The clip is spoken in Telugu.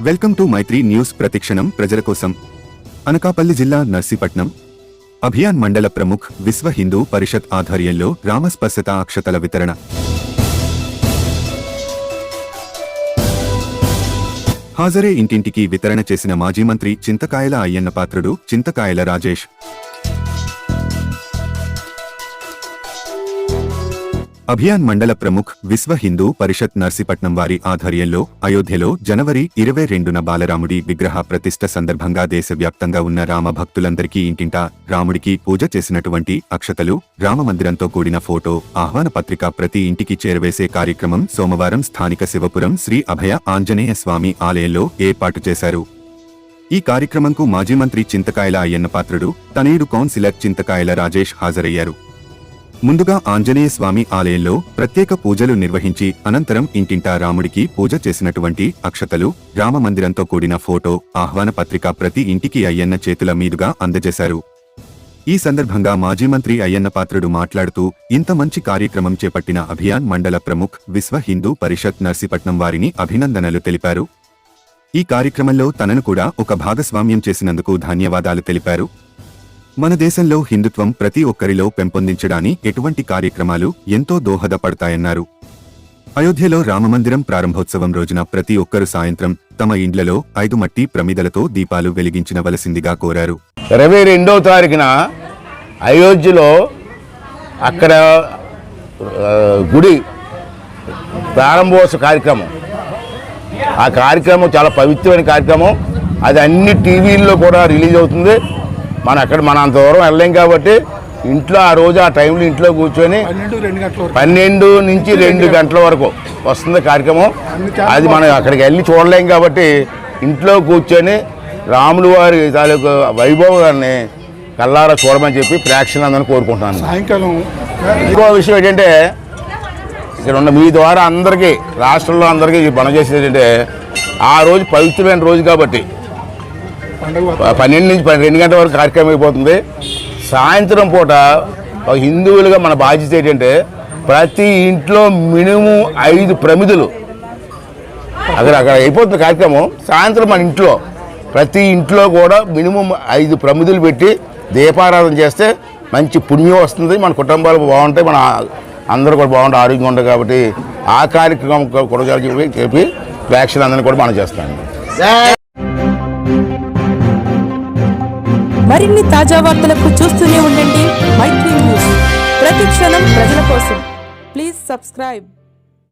Welcome to Mythri news. ప్రతిక్షణం ప్రజల కోసం. అనకాపల్లి జిల్లా నర్సీపట్నం అభియాన్ మండల ప్రముఖ్ విశ్వ హిందూ పరిషత్ ఆధ్వర్యంలో రామస్పర్శత అక్షతల వితరణ. హాజరే ఇంటింటికి వితరణ చేసిన మాజీ మంత్రి చింతకాయల అయ్యన్న పాత్రుడు, చింతకాయల రాజేష్. అభియాన్ మండల ప్రముఖ్ విశ్వ హిందూ పరిషత్ నర్సీపట్నం వారి ఆధ్వర్యంలో అయోధ్యలో జనవరి 22న బాలరాముడి విగ్రహ ప్రతిష్ఠ సందర్భంగా దేశవ్యాప్తంగా ఉన్న రామ భక్తులందరికీ ఇంటింటా రాముడికి పూజ చేసినటువంటి అక్షతలు, రామమందిరంతో కూడిన ఫోటో, ఆహ్వాన పత్రిక ప్రతి ఇంటికి చేరవేసే కార్యక్రమం సోమవారం స్థానిక శివపురం శ్రీ అభయ ఆంజనేయ స్వామి ఆలయంలో ఏర్పాటు చేశారు. ఈ కార్యక్రమంకు మాజీ మంత్రి చింతకాయల అయ్యన్న పాత్రుడు, తనయుడు కౌన్సిలర్ చింతకాయల రాజేష్ హాజరయ్యారు. ముందుగా ఆంజనేయ స్వామి ఆలయంలో ప్రత్యేక పూజలు నిర్వహించి అనంతరం ఇంటింటా రాముడికి పూజ చేసినటువంటి అక్షతలు, రామమందిరంతో కూడిన ఫోటో, ఆహ్వాన పత్రిక ప్రతి ఇంటికి అయ్యన్న చేతుల మీదుగా అందజేశారు. ఈ సందర్భంగా మాజీ మంత్రి అయ్యన్న పాత్రుడు మాట్లాడుతూ, ఇంత మంచి కార్యక్రమం చేపట్టిన అభియాన్ మండల ప్రముఖ్ విశ్వ హిందూ పరిషత్ నర్సీపట్నం వారిని అభినందనలు తెలిపారు. ఈ కార్యక్రమంలో తనను కూడా ఒక భాగస్వామ్యం చేసినందుకు ధన్యవాదాలు తెలిపారు. మన దేశంలో హిందుత్వం ప్రతి ఒక్కరిలో పెంపొందించడాని ఎటువంటి కార్యక్రమాలు ఎంతో దోహదపడతాయన్నారు. అయోధ్యలో రామమందిరం ప్రారంభోత్సవం రోజున ప్రతి ఒక్కరు సాయంత్రం తమ ఇండ్లలో 5 మట్టి ప్రమిదలతో దీపాలు వెలిగించవలసిందిగా కోరారు. 22వ తారీఖున అయోధ్యలో అక్కడ గుడి ప్రారంభోత్సవ కార్యక్రమం. ఆ కార్యక్రమం చాలా పవిత్రమైన కార్యక్రమం. అది అన్ని టీవీల్లో కూడా రిలీజ్ అవుతుంది. మన అంత దూరం వెళ్ళలేం కాబట్టి ఇంట్లో ఆ రోజు ఆ టైంలో ఇంట్లో కూర్చొని 12 నుంచి 2 గంటల వరకు వస్తుంది కార్యక్రమం. అది మనం అక్కడికి వెళ్ళి చూడలేం కాబట్టి ఇంట్లో కూర్చొని రాములు వారి తాలూకు వైభవాన్ని కల్లారా చూడమని చెప్పి ప్రేక్షకులందరినీ కోరుకుంటున్నాను. సాయంకాలం ఇంకో విషయం ఏంటంటే, ఇక్కడ ఉన్న మీ ద్వారా అందరికీ రాష్ట్రంలో అందరికీ మనం చేసేది ఏంటంటే, ఆ రోజు పవిత్రమైన రోజు కాబట్టి 12 నుంచి 2 గంటల వరకు కార్యక్రమం అయిపోతుంది. సాయంత్రం పూట హిందువులుగా మన బాధ్యత ఏంటంటే, ప్రతి ఇంట్లో మినిమం 5 ప్రమిదలు అక్కడ అయిపోతుంది కార్యక్రమం. సాయంత్రం మన ఇంట్లో ప్రతి ఇంట్లో కూడా మినిమం 5 ప్రమిదలు పెట్టి దీపారాధన చేస్తే మంచి పుణ్యం వస్తుంది. మన కుటుంబాలు బాగుంటాయి, మన అందరూ కూడా బాగుంటాయి, ఆరోగ్యంగా ఉంటాయి. కాబట్టి ఆ కార్యక్రమం కూడా చెప్పి ప్రేక్షకులందరినీ కూడా మనం చేస్తాం. మరిన్ని తాజా వార్తలకు చూస్తూనే ఉండండి మైత్రి న్యూస్. ప్రతిక్షణం ప్రజల కోసం. Please subscribe.